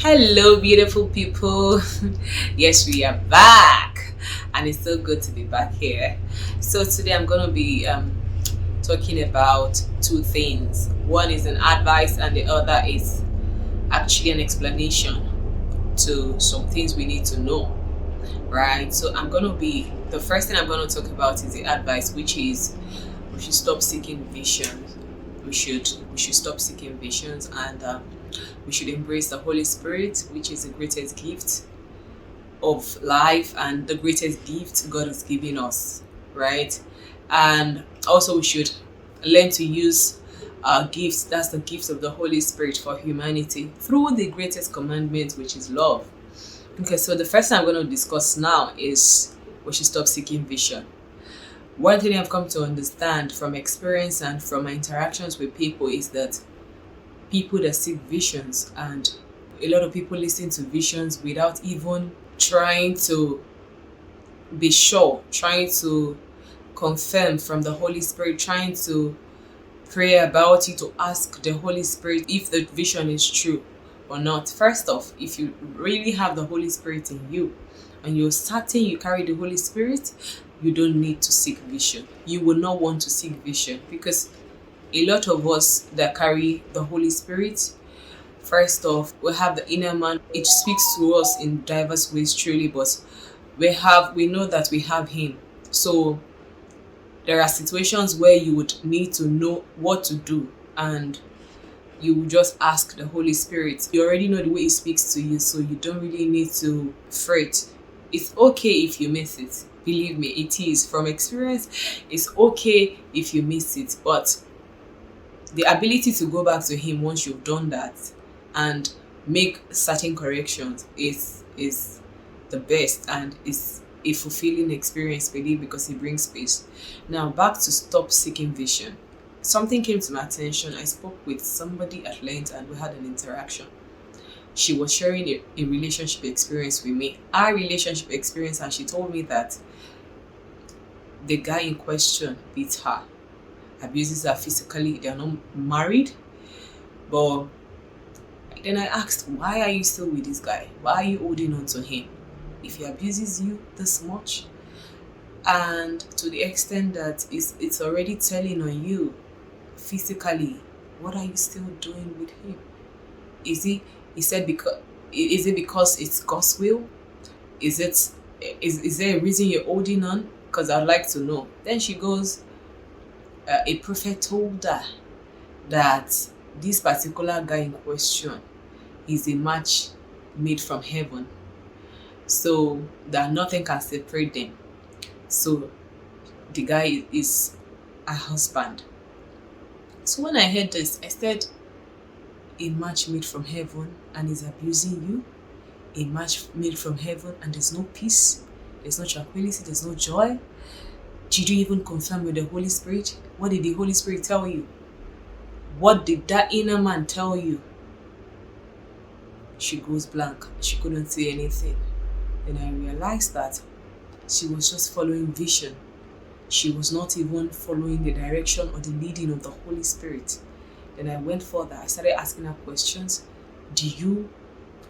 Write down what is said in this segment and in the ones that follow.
Hello, beautiful people. Yes, we are back, and it's so good to be back here. So, today I'm going to be talking about two things. One is an advice, and the other is actually an explanation to some things we need to know, right? So, the first thing I'm going to talk about is the advice, which is we should stop seeking visions. We should stop seeking visions, and we should embrace the Holy Spirit, which is the greatest gift of life and the greatest gift God has given us, right? And also, we should learn to use our gifts, that's the gift of the Holy Spirit, for humanity through the greatest commandment, which is love. Okay, so the first thing I'm going to discuss now is we should stop seeking vision. One thing I've come to understand from experience and from my interactions with people is that people that seek visions, and a lot of people listen to visions without even trying to be sure, trying to confirm from the Holy Spirit, trying to pray about it, to ask the Holy Spirit if the vision is true or not. First off, if you really have the Holy Spirit in you and you're certain you carry the Holy Spirit, you don't need to seek vision. You will not want to seek vision, because a lot of us that carry the Holy Spirit, first off, we have the inner man. It speaks to us in diverse ways, truly, but we know that we have him. So there are situations where you would need to know what to do, and you will just ask the Holy Spirit. You already know the way he speaks to you, so you don't really need to fret. It's okay if you miss it. Believe me, it is. From experience, it's okay if you miss it, but the ability to go back to him once you've done that and make certain corrections is the best, and is a fulfilling experience, believe, because it brings peace. Now, back to stop seeking vision. Something came to my attention. I spoke with somebody at length and we had an interaction. She was sharing a relationship experience with me, our relationship experience, and she told me that the guy in question beat her, abuses her physically. They are not married, but then I asked, why are you still with this guy? Why are you holding on to him if he abuses you this much? And to the extent that it's already telling on you physically, what are you still doing with him? He said, because is it because it's God's will? Is there a reason you're holding on? Because I'd like to know. Then she goes, a prophet told her that this particular guy in question is a match made from heaven, so that nothing can separate them. So the guy is a husband. So when I heard this, I said, a match made from heaven and is abusing you? A match made from heaven and there's no peace, there's no tranquility, there's no joy? Did you even confirm with the Holy Spirit? What did the Holy Spirit tell you? What did that inner man tell you? She goes blank. She couldn't say anything. Then I realized that she was just following vision. She was not even following the direction or the leading of the Holy Spirit. Then I went further. I started asking her questions. Do you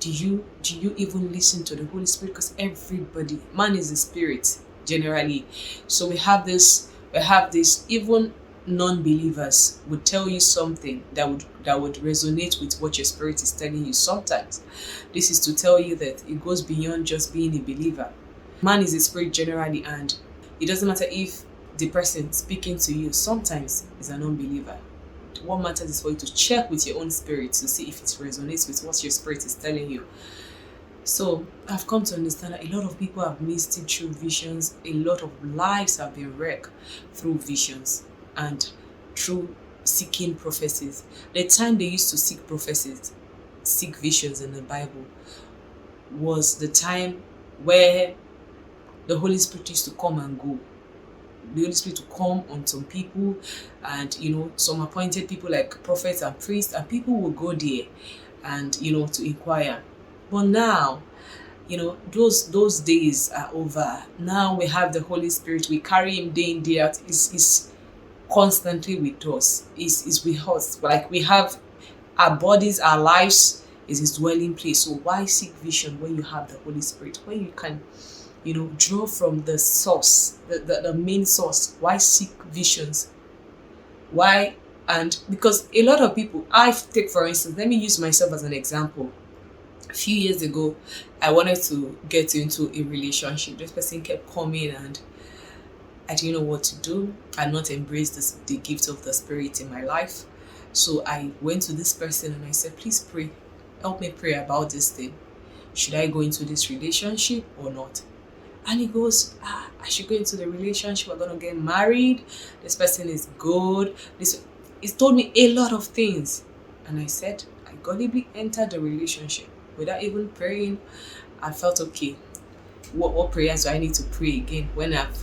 even listen to the Holy Spirit? Because everybody, man is a spirit generally. So we have this, even non-believers would tell you something that would resonate with what your spirit is telling you. Sometimes this is to tell you that it goes beyond just being a believer. Man is a spirit generally, and it doesn't matter if the person speaking to you sometimes is an unbeliever. What matters is for you to check with your own spirit to see if it resonates with what your spirit is telling you. So I've come to understand that a lot of people have missed it through visions. A lot of lives have been wrecked through visions and through seeking prophecies. The time they used to seek visions in the Bible, was the time where the Holy Spirit used to come and go. The Holy Spirit to come on some people, and some appointed people like prophets and priests, and people will go there and to inquire. But now, those days are over. Now we have the Holy Spirit. We carry him day in, day out. He's constantly with us. Is with us. Like, we have our bodies, our lives is his dwelling place. So why seek vision when you have the Holy Spirit? When you can, draw from the source, the main source. Why seek visions? Why? And because a lot of people, I take for instance, let me use myself as an example. A few years ago, I wanted to get into a relationship. This person kept coming and I didn't know what to do. I had not embraced the gift of the Spirit in my life. So I went to this person and I said, please pray. Help me pray about this thing. Should I go into this relationship or not? And he goes, I should go into the relationship. We're going to get married. This person is good. He's told me a lot of things. And I said, I godly entered the relationship without even praying. I felt, okay, what prayers do I need to pray again when I've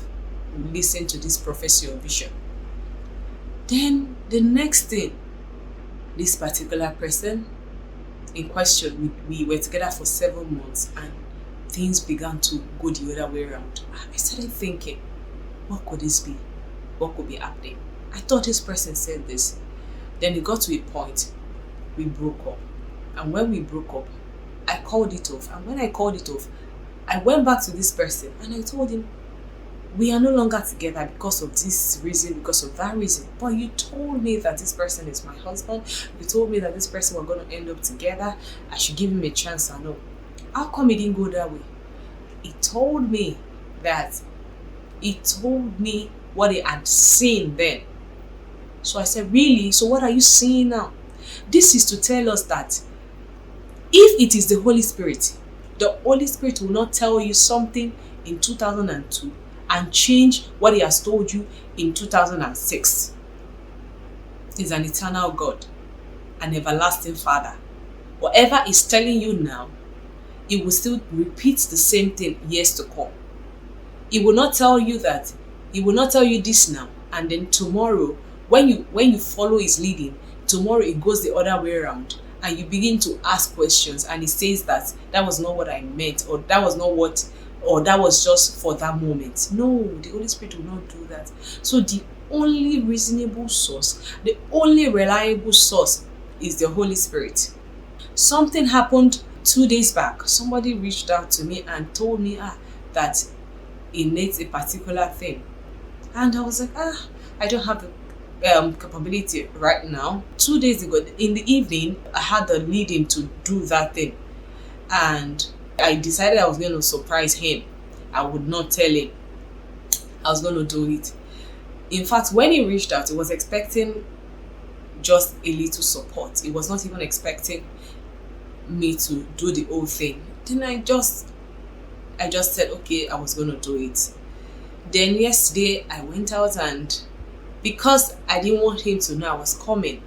listened to this prophecy or vision? Then the next thing, this particular person in question, we were together for 7 months and things began to go the other way around. I started thinking, what could this be? What could be happening? I thought this person said this. Then it got to a point, we broke up. And when we broke up, I called it off. And when I called it off, I went back to this person and I told him, we are no longer together because of this reason, because of that reason. But you told me that this person is my husband. You told me that this person we're going to end up together. I should give him a chance. I know. How come it didn't go that way? He told me what he had seen then. So I said, really? So what are you seeing now? This is to tell us that if it is the Holy Spirit will not tell you something in 2002 and change what he has told you in 2006. He's an eternal God, an everlasting Father. Whatever he's telling you now, he will still repeat the same thing years to come. He will not tell you that. He will not tell you this now, and then tomorrow, when you follow his leading, tomorrow it goes the other way around, and you begin to ask questions, and he says that was not what I meant, or that was not what, or that was just for that moment. No, the Holy Spirit will not do that. So the only reasonable source, the only reliable source is the Holy Spirit. Something happened 2 days back. Somebody reached out to me and told me that he needs a particular thing. And I was like, I don't have the capability right now. 2 days ago, in the evening, I had the leading to do that thing. And I decided I was going to surprise him. I would not tell him. I was going to do it. In fact, when he reached out, he was expecting just a little support. He was not even expecting me to do the whole thing. Then I just said, okay, I was going to do it. Then yesterday, I went out, and because I didn't want him to know I was coming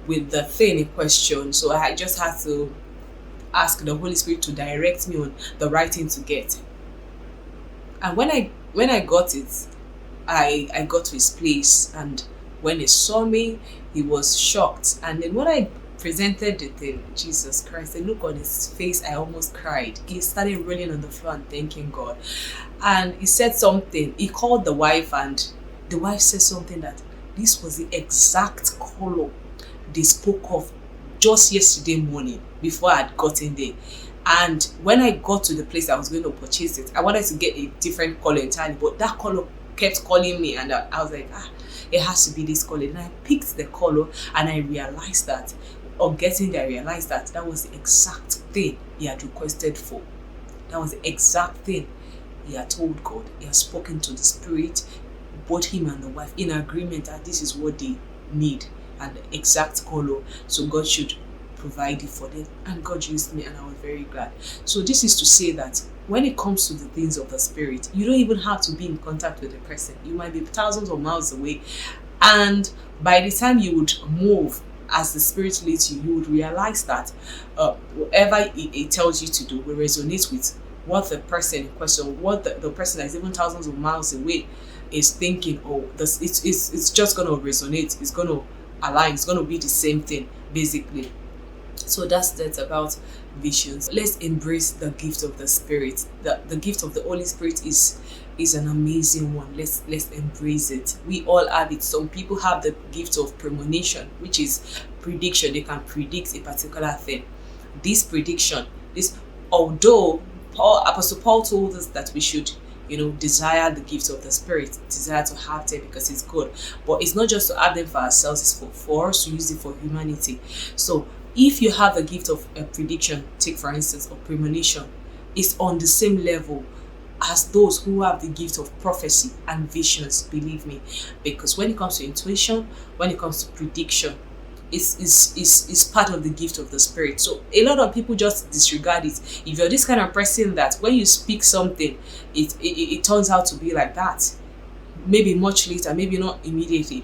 with the thing in question, so I just had to ask the Holy Spirit to direct me on the right thing to get. And when I got it, I got to his place, and when he saw me, he was shocked. And then when I presented the thing, Jesus Christ, the look on his face, I almost cried. He started rolling on the floor and thanking God. And he said something. He called the wife, and the wife said something that this was the exact color they spoke of just yesterday morning before I had gotten there. And when I got to the place I was going to purchase it, I wanted to get a different color entirely, but that color kept calling me, and I was like, it has to be this color. And I picked the color, and I realized that, on getting there, I realized that was the exact thing he had requested for. That was the exact thing he had told God. He had spoken to the Spirit, both him and the wife, in agreement that this is what they need, and the exact color. So God should provide it for them. And God used me, and I was very glad. So this is to say that when it comes to the things of the Spirit, you don't even have to be in contact with the person. You might be thousands of miles away, and by the time you would move as the Spirit leads you, you would realize that whatever it tells you to do will resonate with what the person in question, what the person that is even thousands of miles away is thinking. It's just going to resonate. It's going to align. It's going to be the same thing, basically. So that's about visions. Let's embrace the gift of the Spirit. The gift of the Holy Spirit is an amazing one. Let's embrace it. We all have it. Some people have the gift of premonition, which is prediction. They can predict a particular thing. this prediction, this, although Apostle Paul told us that we should, desire the gifts of the Spirit, desire to have them because it's good. But it's not just to have them for ourselves, it's for us to use it for humanity. So if you have a gift of a prediction, take for instance, or premonition, it's on the same level as those who have the gift of prophecy and visions, believe me. Because when it comes to intuition, when it comes to prediction, is part of the gift of the Spirit. So a lot of people just disregard it. If you're this kind of person that when you speak something, it turns out to be like that, maybe much later, maybe not immediately.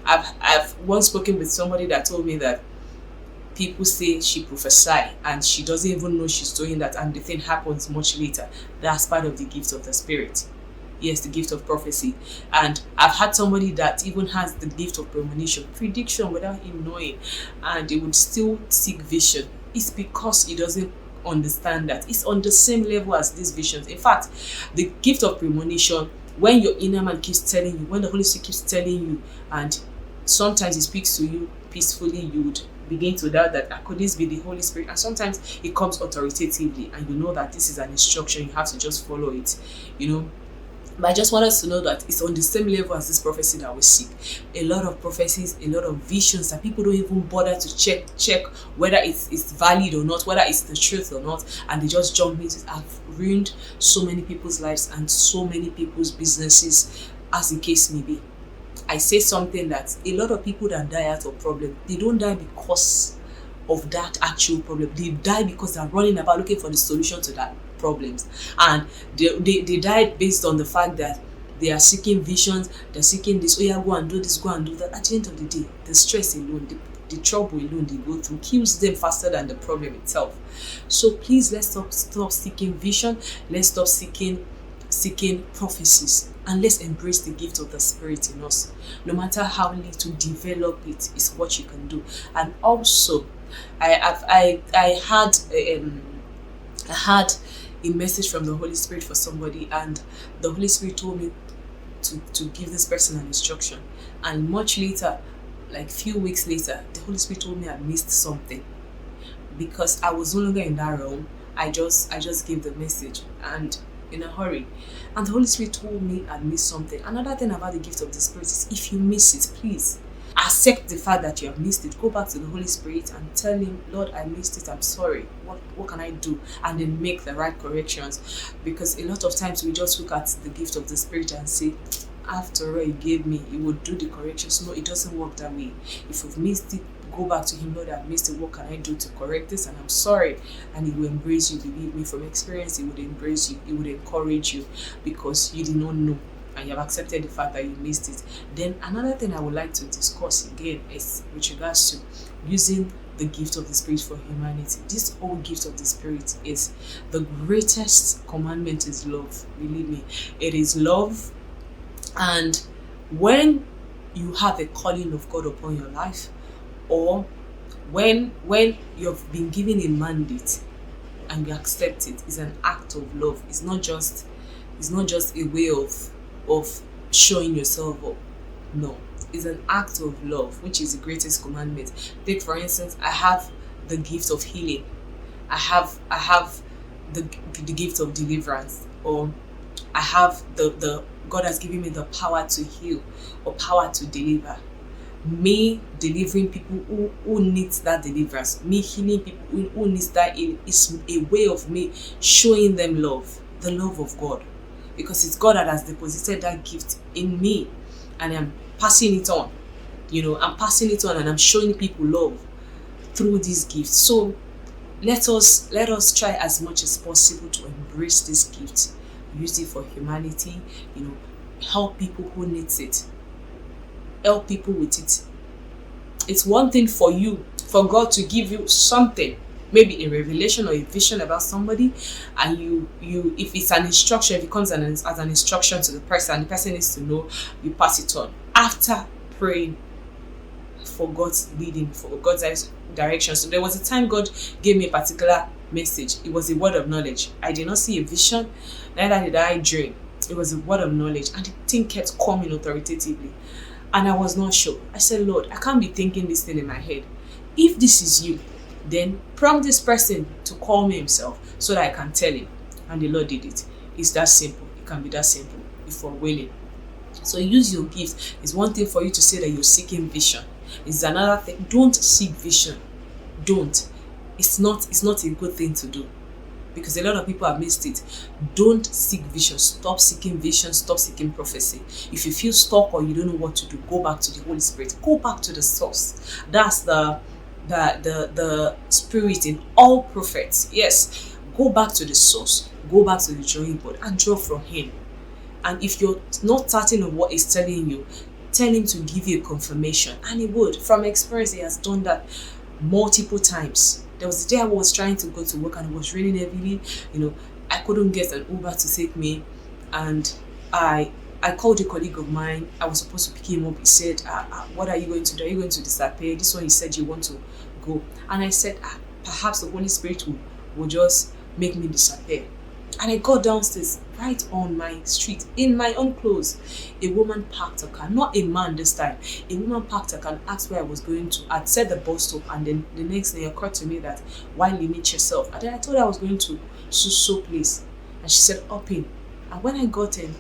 I've once spoken with somebody that told me that people say she prophesy and she doesn't even know she's doing that, and the thing happens much later. That's part of the gift of the Spirit. Yes, the gift of prophecy. And I've had somebody that even has the gift of premonition, prediction, without him knowing, and he would still seek vision. It's because he doesn't understand that it's on the same level as these visions. In fact, the gift of premonition, when your inner man keeps telling you, when the Holy Spirit keeps telling you, and sometimes he speaks to you peacefully, you would begin to doubt that could this be the Holy Spirit? And sometimes it comes authoritatively, and you know that this is an instruction, you have to just follow it, But I just want us to know that it's on the same level as this prophecy that we seek. A lot of prophecies, a lot of visions that people don't even bother to check whether it's valid or not, whether it's the truth or not, and they just jump into it. Have ruined so many people's lives and so many people's businesses, as the case may be. I say something that a lot of people that die out of problem, they don't die because of that actual problem. They die because they're running about looking for the solution to that problems, and they died based on the fact that they are seeking visions, they're seeking this, oh yeah, go and do this, go and do that. At the end of the day, the stress alone, the trouble alone they go through kills them faster than the problem itself. So please, let's stop seeking vision, let's stop seeking prophecies, and let's embrace the gift of the Spirit in us. No matter how little, develop it is what you can do. And also, I had a message from the Holy Spirit for somebody, and the Holy Spirit told me to give this person an instruction. And much later, like few weeks later, the Holy Spirit told me I missed something, because I was no longer in that realm. I just gave the message and in a hurry, and the Holy Spirit told me I missed something. Another thing about the gift of the Spirit is, if you miss it, please accept the fact that you have missed it. Go back to the Holy Spirit and tell him, Lord, I missed it, I'm sorry, what can I do? And then make the right corrections. Because a lot of times we just look at the gift of the Spirit and say, after all you gave me, you would do the corrections. No, it doesn't work that way. If you've missed it, go back to him, Lord, I've missed it, what can I do to correct this? And I'm sorry. And he will embrace you. Believe me, from experience, he would embrace you, he would encourage you, because you did not know and you have accepted the fact that you missed it. Then another thing I would like to discuss again is with regards to using the gift of the Spirit for humanity. This whole gift of the Spirit is the greatest commandment is love. Believe me, it is love. And when you have a calling of God upon your life, or when you've been given a mandate and you accept it, is an act of love. It's not just a way of showing yourself up. No, it's an act of love, which is the greatest commandment. Take for instance, I have the gift of healing. I have the gift of deliverance, or I have the God has given me the power to heal or power to deliver. Me delivering people who needs that deliverance, me healing people who needs that healing, is a way of me showing them love, the love of God. Because it's God that has deposited that gift in me, and I'm passing it on. I'm passing it on, and I'm showing people love through these gifts. So let us try as much as possible to embrace this gift, use it for humanity. Help people who needs it. Help people with it. It's one thing for God to give you something, maybe a revelation or a vision about somebody, and you if it's an instruction, if it comes as an instruction to the person needs to know, you pass it on after praying for God's leading, for God's direction. So there was a time God gave me a particular message. It was a word of knowledge. I did not see a vision, neither did I dream. It was a word of knowledge, and the thing kept coming authoritatively, and I was not sure. I said, Lord, I can't be thinking this thing in my head. If this is you, Then prompt this person to call me himself so that I can tell him. And the Lord did it. It's that simple. It can be that simple if we're willing. So use your gift. It's one thing for you to say that you're seeking vision. It's another thing. Don't seek vision. Don't. It's not a good thing to do, because a lot of people have missed it. Don't seek vision. Stop seeking vision. Stop seeking prophecy. If you feel stuck or you don't know what to do, go back to the Holy Spirit. Go back to the source. That's the spirit in all prophets. Yes. Go back to the source. Go back to the drawing board and draw from Him. And if you're not certain of what He's telling you, tell Him to give you a confirmation. And He would. From experience, He has done that multiple times. There was a day I was trying to go to work and it was raining heavily. I couldn't get an Uber to take me, and I called a colleague of mine. I was supposed to pick him up. He said, "What are you going to do? Are you going to disappear? This one you said you want to go." And I said, "Perhaps the Holy Spirit will just make me disappear." And I got downstairs, right on my street, in my own clothes. A woman parked a car, not a man this time. A woman parked a car and asked where I was going to. I'd said the bus stop, and then the next thing it occurred to me that, why limit yourself? And then I told her I was going to so place. And she said, up in. And when I got in,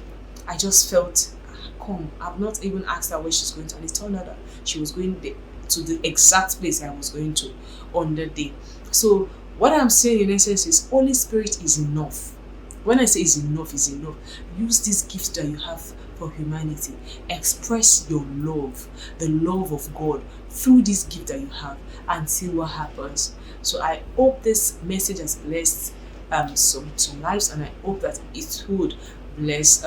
I just felt, come. I've not even asked her where she's going to. And I told her that she was going to the exact place I was going to on the day. So what I'm saying in essence is, Holy Spirit is enough. When I say is enough, is enough. Use this gift that you have for humanity. Express your love, the love of God, through this gift that you have, and see what happens. So I hope this message has blessed some lives, and I hope that it would bless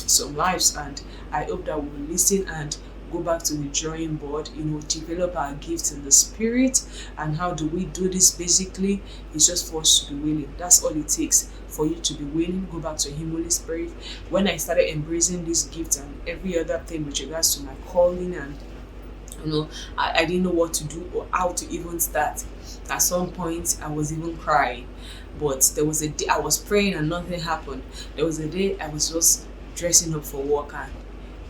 some lives. And I hope that we'll listen and go back to the drawing board, develop our gifts in the spirit. And how do we do this? Basically, it's just for us to be willing. That's all it takes, for you to be willing. Go back to Him, Holy Spirit. When I started embracing this gift and every other thing with regards to my calling, and I didn't know what to do or how to even start. At some point I was even crying, but there was a day I was praying and nothing happened. There was a day I was just dressing up for work and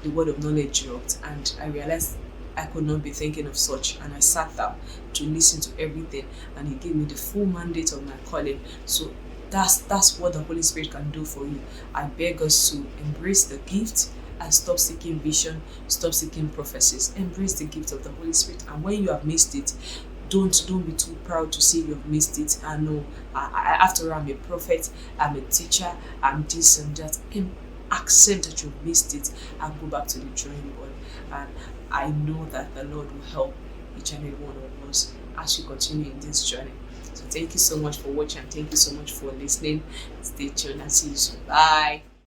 the word of knowledge dropped, and I realized I could not be thinking of such, and I sat down to listen to everything, and He gave me the full mandate of my calling. So that's what the Holy Spirit can do for you. I beg us to embrace the gift and stop seeking vision, stop seeking prophecies. Embrace the gift of the Holy Spirit, and when you have missed it, don't be too proud to say you have missed it. I know, after all, I'm a prophet, I'm a teacher, I'm this and that. Accept that you've missed it and go back to the drawing board. And I know that the Lord will help each and every one of us as we continue in this journey. So thank you so much for watching, and thank you so much for listening. Stay tuned and see you soon. Bye.